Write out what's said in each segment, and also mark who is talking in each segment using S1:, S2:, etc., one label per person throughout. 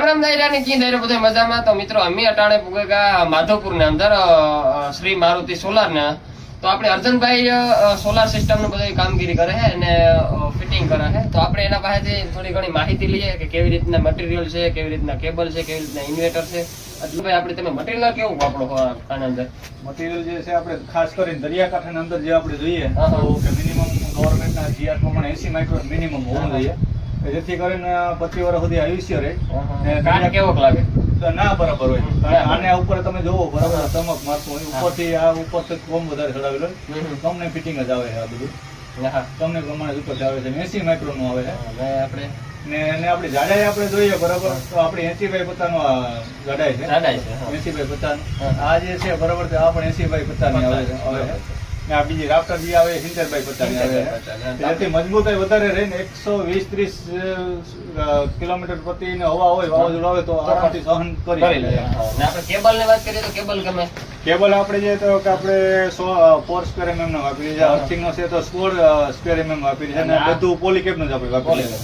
S1: રામ રામ દાયરાની કી દાયરો બધો મજામાં. તો મિત્રો અમે અટાણે પુગેગા માધવપુર ને અંદર શ્રી મારુતિ સોલાર ને તો આપણે અર્જનભાઈ સોલાર સિસ્ટમ નું બધી કામગીરી કરે છે અને ફિટિંગ કરે છે. તો આપણે એના પાસેથી થોડી ઘણી માહિતી લઈએ કે કેવી રીતના મટીરિયલ છે, કેવી રીતના કેબલ છે, કેવી રીતના ઇન્વર્ટર છે. એટલે ભાઈ આપણે તમે મટીરિયલ કેવું વાપરો આના અંદર?
S2: મટીરિયલ જે છે આપણે ખાસ કરીને દરિયાકાંઠાની અંદર જે આપણે જોઈએ તો કે મિનિમમ ગવર્મેન્ટના જીઆર પ્રમાણે 80 માઇક્રોન મિનિમમ હોવું જોઈએ, જેથી કરીને 25 વર્ષ સુધી આયુષ્ય રહે.
S1: કાટ કેવો લાગે?
S2: ના બરાબર હોય. આને ઉપર તમે જોવો બરાબર ચમક મારતું હોય ઉપરથી, આ ઉપરથી કોમ વધારે ચડાવેલો તમને ફિટિંગ જ આવે છે. આ બધું તમને પ્રમાણે ઉપરથી આવે છે 80 માઇક્રોન નું આવે છે. આપણે ને આપણી જાડાઈ આપણે જોઈએ બરાબર તો આપણી 80x50 નો જાડાઈ છે. 80x50 આ જે છે બરાબર આ પણ 80x50 ની આવે છે. આ બીજી રાફ્ટર જે આવે 70x50 ની આવે છે. જેથી મજબૂતાઈ વધારે રહે ને 120-30 કિલોમીટર પ્રતિ ને હવા હોય, વાવાઝોડું આવે તો આરામથી સહન કરી લે.
S1: આપણે કેબલ ની વાત કરીએ તો કેબલ ગમે?
S2: કેબલ આપણે જે તો કે આપણે 4 સ્ક્વેર mm નો વાપરીએ છીએ. અર્થિંગ નો છે તો 16 સ્ક્વેર mm વાપરીએ છીએ અને બધું પોલીકેબ નું જ આપણે વાપરીએ છીએ.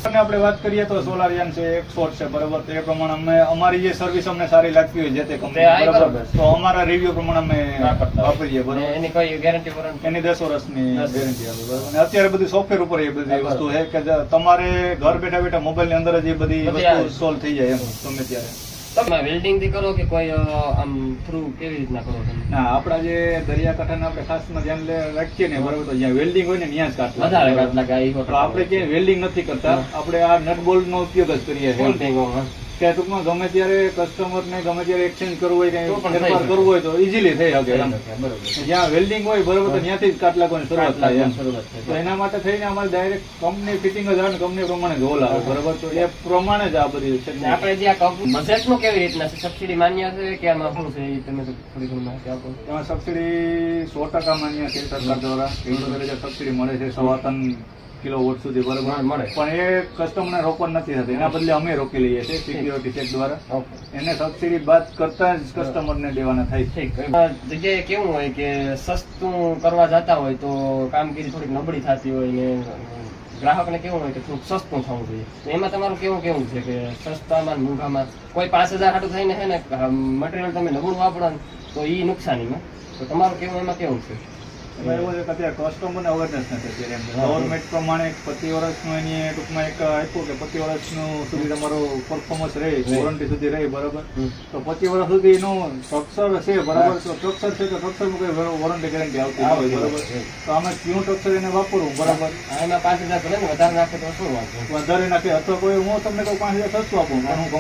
S2: અને આપણે વાત કરીએ તો સોલારિયન છે 100 છે બરાબર. તો એ પ્રમાણે અમે અમારી જે સર્વિસ અમને સારી લાગતી હોય જે તે કંપની બરાબર તો અમારા રિવ્યુ પ્રમાણે અમે વાપરીએ બરાબર.
S1: એની કોઈ ગેરંટી વોરંટી?
S2: એની 10 વર્ષની ગેરંટી આવે બરાબર. અને અત્યારે બધું સોફ્ટવેર ઉપર એ બધી વસ્તુ છે કે તમારે ઘર બેઠા બેઠા મોબાઈલ ની અંદર જ એ બધી વસ્તુ સોલ્વ થઈ જાય એમ ગમે ત્યારે.
S1: તમે વેલ્ડિંગ થી કરો કે કોઈ આમ થ્રુ કેવી રીતના કરો તમે?
S2: ના આપડા જે દરિયાકાંઠાના આપણે ખાસમાં ધ્યાન રાખીએ ને બરાબર તો જ્યાં વેલ્ડિંગ હોય ને ત્યાં જ કાઢવું
S1: વધારે કાટ લાગે.
S2: તો આપણે ક્યાંય વેલ્ડિંગ નથી કરતા, આપણે આ નટ બોલ્ટ નો ઉપયોગ જ કરીએ છીએ. કે ટૂંકમાં ગમે ત્યારે કસ્ટમર ને ગમે ત્યારે એક્સચેન્જ કરવું હોય, કઈ ફેરફાર કરવું હોય તો ઇઝીલી થઈ શકે. જ્યાં વેલ્ડિંગ હોય બરોબર તો ત્યાંથી જ કાટ લાગવાની શરૂઆત થાય. તો એના માટે થઈને અમારે ડાયરેક્ટ કંપની ફિટિંગ જ આવે ને કંપની પ્રમાણે જ હોલ આવે બરોબર. તો એ પ્રમાણે જ આ બધી છે.
S1: આપણે જે આ બજેટ નું કેવી રીતના છે? સબસિડી માન્ય છે કે આમાં શું છે? તમે થોડી ઘણી માહિતી આપો.
S2: એમાં સબસિડી 100% માન્ય છે સરકાર દ્વારા. 70,000 સબસિડી મળે છે 3.25 કિલોવોટ સુધી બરોબર મળે. પણ એ કસ્ટમરને રોકવાનું નથી થતું, એના બદલે અમે રોકી લઈએ છીએ સિક્યુરિટી ચેક દ્વારા. એને સબસિડી બાદ કરતા જ કસ્ટમરને દેવાના થાય છે.
S1: જગ્યાએ કેવું હોય કે સસ્તું કરવા જતા હોય તો કામગીરી થોડીક નબળી થતી હોય ને ગ્રાહકને કેવું હોય કે થોડુંક સસ્તું થવું જોઈએ. તો એમાં તમારું કેવું છે કે સસ્તામાં મોંઘામાં કોઈ 5,000 હાટું થઈને છે ને મટીરિયલ તમે નબળું વાપરો તો એ નુકસાનીમાં, તો તમારું એમાં કેવું છે?
S2: એવું છે કે અત્યારે કસ્ટમરને અવેરનેસ નથી. ગવર્મેન્ટ પ્રમાણે 25 વર્ષનું એની ટૂંકમાં એક આપ્યું કે 25 વર્ષનું સુધી તમારું પરફોર્મન્સ રહે, વોરંટી સુધી રહે બરાબર. તો 25 વર્ષ સુધી એનું સ્ટ્રક્ચર છે બરાબર. તો સ્ટ્રક્ચર છે તો સ્ટ્રક્ચરમાં કોઈ વોરંટી ગેરંટી આવતી હોય બરાબર. તો આમે ક્યું સ્ટ્રક્ચર એને વાપરવું બરાબર.
S1: એમાં 5,000 ભલે વધારે નાખે તો શું વાત?
S2: વધારે નાખે અથવા કોઈ હું તમને કહું 5,000 સસ્તું આપું પણ હું